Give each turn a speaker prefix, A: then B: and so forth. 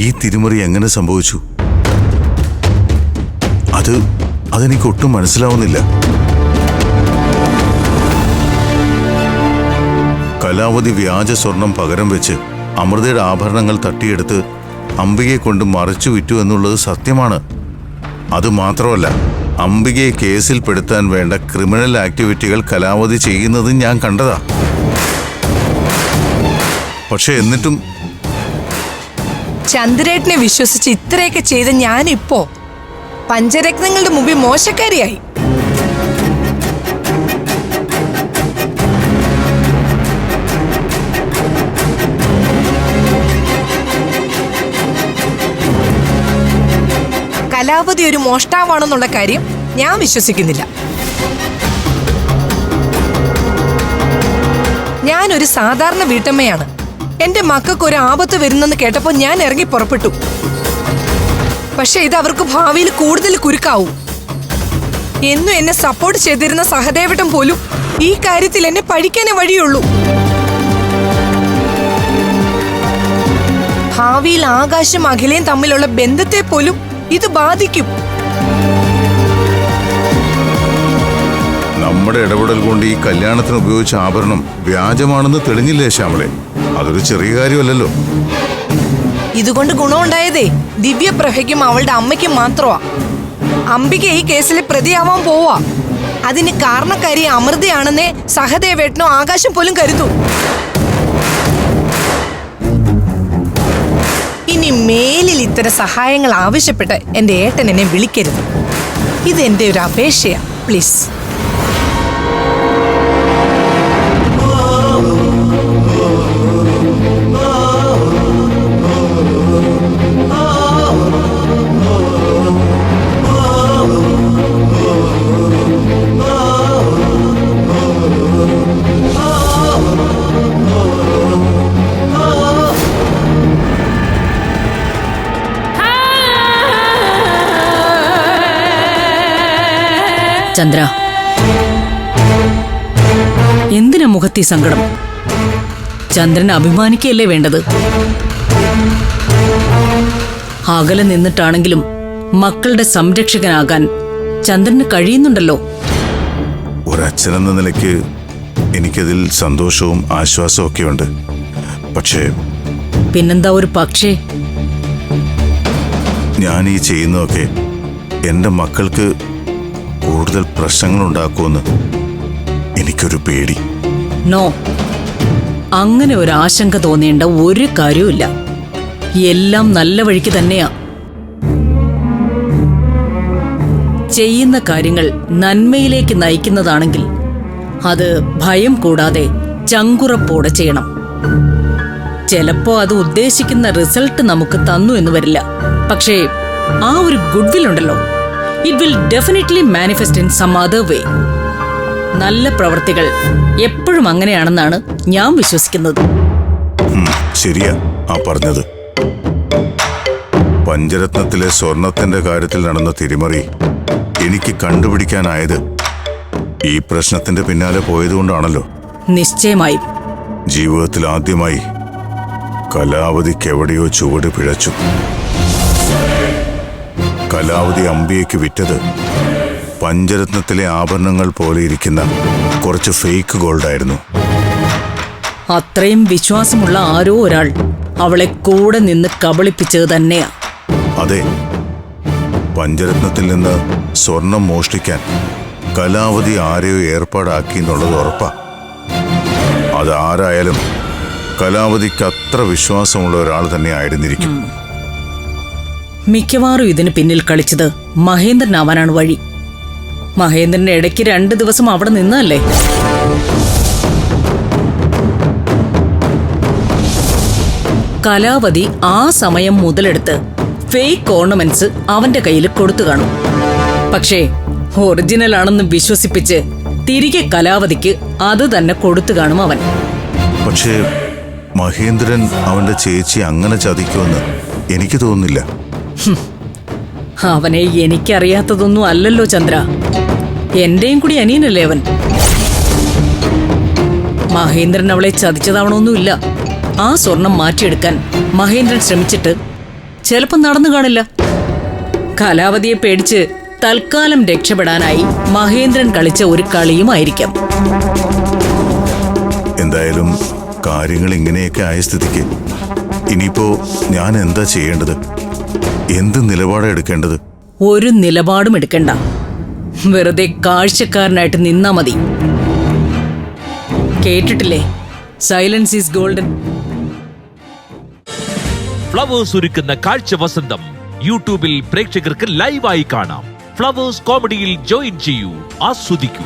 A: ഈ തിരിമറി എങ്ങനെ സംഭവിച്ചു? അതെനിക്ക് ഒട്ടും മനസ്സിലാവുന്നില്ല. കലാവതി വ്യാജ സ്വർണം പകരം വെച്ച് അമൃതയുടെ ആഭരണങ്ങൾ തട്ടിയെടുത്ത് അംബികയെ കൊണ്ട് മറച്ചു വിറ്റു എന്നുള്ളത് സത്യമാണ്. അതുമാത്രമല്ല, അംബികയെ കേസിൽ പെടുത്താൻ വേണ്ട ക്രിമിനൽ ആക്ടിവിറ്റികൾ കലാവതി ചെയ്യുന്നത് ഞാൻ കണ്ടതാ. പക്ഷെ എന്നിട്ടും
B: ചന്ദ്രേട്ടനെ വിശ്വസിച്ച് ഇത്രയൊക്കെ ചെയ്ത ഞാനിപ്പോ പഞ്ചരത്നങ്ങളുടെ മുമ്പിൽ മോശക്കാരിയായി. കലാവതി ഒരു മോഷ്ടാവാണെന്നുള്ള കാര്യം ഞാൻ വിശ്വസിക്കുന്നില്ല. ഞാനൊരു സാധാരണ വീട്ടമ്മയാണ്. എന്റെ മക്കൾക്ക് ഒരു ആപത്ത് വരുന്നെന്ന് കേട്ടപ്പോൾ ഞാൻ ഇറങ്ങി പുറപ്പെട്ടു. പക്ഷെ ഇത് അവർക്ക് ഭാവിയിൽ കൂടുതൽ കുരുക്കാവും. എന്നും എന്നെ സപ്പോർട്ട് ചെയ്തിരുന്ന സഹദേവട്ടം പോലും ഈ കാര്യത്തിൽ എന്നെ പഴിക്കാനേ വഴിയുള്ളൂ. ഭാവിയിൽ ആകാശം അഖിലയും തമ്മിലുള്ള ബന്ധത്തെ പോലും ഇത് ബാധിക്കും.
A: നമ്മുടെ ഇടപെടൽ കൊണ്ട് ഈ കല്യാണത്തിന് ഉപയോഗിച്ച ആഭരണം വ്യാജമാണെന്ന് തെളിഞ്ഞില്ലേ ശ്യാമളെ? അതൊരു ചെറിയ കാര്യമല്ലല്ലോ.
B: ഇതുകൊണ്ട് ഗുണമുണ്ടായതേ ദിവ്യപ്രഭയ്ക്കും അവളുടെ അമ്മയ്ക്കും മാത്രമാ. അംബിക ഈ കേസിൽ പ്രതിയാവാൻ പോവാ. അതിന് കാരണക്കാരി അമൃതയാണെന്നേ സഹദേവേട്ടനോ ആകാശം പോലും കരുതൂ. ഇനി മേലിൽ ഇത്തരം സഹായങ്ങൾ ആവശ്യപ്പെട്ട് എന്റെ ഏട്ടൻ എന്നെ വിളിക്കരുത്. ഇതെന്റെ ഒരു അപേക്ഷയാ, പ്ലീസ്.
C: ചന്ദ്ര, എന്തിനാ മുഖത്തി സങ്കടം? ചന്ദ്രൻ അഭിമാനിക്കല്ലേ വേണ്ടത്? അകലെ നിന്നിട്ടാണെങ്കിലും മക്കളുടെ സംരക്ഷകനാകാൻ ചന്ദ്രന് കഴിയുന്നുണ്ടല്ലോ.
A: ഒരച്ഛനെന്ന നിലയ്ക്ക് എനിക്കതിൽ സന്തോഷവും ആശ്വാസവും ഒക്കെയുണ്ട്. പക്ഷേ
C: പിന്നെന്താ ഒരു പക്ഷേ?
A: ഞാൻ ഈ ചെയ്യുന്നതൊക്കെ എൻ്റെ മക്കൾക്ക് കൂടുതൽ പ്രശ്നങ്ങൾ ഉണ്ടാക്കുമെന്ന് എനിക്കൊരു പേടി.
C: നോ, അങ്ങനെ ഒരു ആശങ്ക തോന്നേണ്ട ഒരു കാര്യവുമില്ല. എല്ലാം നല്ല വഴിക്ക് തന്നെയാ. ചെയ്യുന്ന കാര്യങ്ങൾ നന്മയിലേക്ക് നയിക്കുന്നതാണെങ്കിൽ അത് ഭയം കൂടാതെ ചങ്കുറപ്പോടെ ചെയ്യണം. ചിലപ്പോ അത് ഉദ്ദേശിക്കുന്ന റിസൾട്ട് നമുക്ക് തന്നു എന്ന് വരില്ല. പക്ഷേ ആ ഒരു ഗുഡ് വിൽ ഉണ്ടല്ലോ, it will definitely manifest in some other way. നല്ല പ്രവൃത്തികൾ എപ്പോഴും അങ്ങനെയാണെന്നാണ് ഞാൻ വിശ്വസിക്കുന്നത്.
A: ശരിയാ ആ പറഞ്ഞത്. പഞ്ചരത്നത്തിലെ സ്വർണത്തിന്റെ കാര്യത്തിൽ നടന്ന തിരിമറി എനിക്ക് കണ്ടുപിടിക്കാനായത് ഈ പ്രശ്നത്തിന്റെ പിന്നാലെ പോയതുകൊണ്ടാണല്ലോ.
C: നിശ്ചയമായും
A: ജീവിതത്തിൽ ആദ്യമായി കലാവതിക്ക് എവിടെയോ ചുവട് പിഴച്ചു. കലാവതി അംബിയയ്ക്ക് വിറ്റത് പഞ്ചരത്നത്തിലെ ആഭരണങ്ങൾ പോലെ ഇരിക്കുന്ന കുറച്ച് ഫേക്ക് ഗോൾഡായിരുന്നു.
C: അത്രയും വിശ്വാസമുള്ള ആരോ ഒരാൾ അവളെ കൂടെ നിന്ന് കബളിപ്പിച്ചത് തന്നെയാ.
A: അതെ, പഞ്ചരത്നത്തിൽ നിന്ന് സ്വർണം മോഷ്ടിക്കാൻ കലാവതി ആരെയോ ഏർപ്പാടാക്കി എന്നുള്ളത് ഉറപ്പാ. അതാരായാലും കലാവതിക്ക് അത്ര വിശ്വാസമുള്ള ഒരാൾ തന്നെ ആയിരുന്നിരിക്കും.
C: മിക്കവാറും ഇതിന് പിന്നിൽ കളിച്ചത് മഹേന്ദ്രനാവാനാണ് വഴി. മഹേന്ദ്രന്റെ ഇടയ്ക്ക് 2 ദിവസം അവിടെ നിന്നല്ലേ. കലാവതി ആ സമയം മുതലെടുത്ത് ഫേക്ക് ഓർണമെന്റ്സ് അവന്റെ കയ്യിൽ കൊടുത്തു കാണും. പക്ഷേ ഒറിജിനൽ ആണെന്ന് വിശ്വസിപ്പിച്ച് തിരികെ കലാവതിക്ക് അത് തന്നെ കൊടുത്തു കാണും അവൻ.
A: പക്ഷേ മഹേന്ദ്രൻ അവന്റെ ചേച്ചി അങ്ങനെ ചതിക്കുമെന്ന് എനിക്ക് തോന്നുന്നില്ല.
C: അവനെ എനിക്കറിയാത്തതൊന്നും അല്ലല്ലോ ചന്ദ്ര. എന്റെയും കൂടി അനിയനല്ലേ അവൻ. മഹേന്ദ്രൻ അവളെ ചതിച്ചതാവണമൊന്നുമില്ല. ആ സ്വർണം മാറ്റിയെടുക്കാൻ മഹേന്ദ്രൻ ശ്രമിച്ചിട്ട് ചിലപ്പോൾ നടന്നു കാണില്ല. കലാവതിയെ പേടിച്ച് തൽക്കാലം രക്ഷപ്പെടാനായി മഹേന്ദ്രൻ കളിച്ച ഒരു കളിയുമായിരിക്കാം.
A: എന്തായാലും കാര്യങ്ങൾ ഇങ്ങനെയൊക്കെ ആയ സ്ഥിതിക്ക് ഇനിയിപ്പോ ഞാൻ എന്താ ചെയ്യേണ്ടത്? എന്ത് നിലപാടാണ് എടുക്കേണ്ടത്?
C: ഒരു നിലപാടും എടുക്കണ്ട. വെറുതെ കാഴ്ചക്കാരനായിട്ട് നിന്നാ മതി. കേട്ടിട്ടില്ലേ, സൈലൻസ് ഈസ് ഗോൾഡൻ.
D: ഫ്ലവേഴ്സ് ഒരുക്കുന്ന കാഴ്ച വസന്തം യൂട്യൂബിൽ പ്രേക്ഷകർക്ക് ലൈവായി കാണാം. ഫ്ലവേഴ്സ് കോമഡിയിൽ ജോയിൻ ചെയ്യൂ, ആസ്വദിക്കൂ.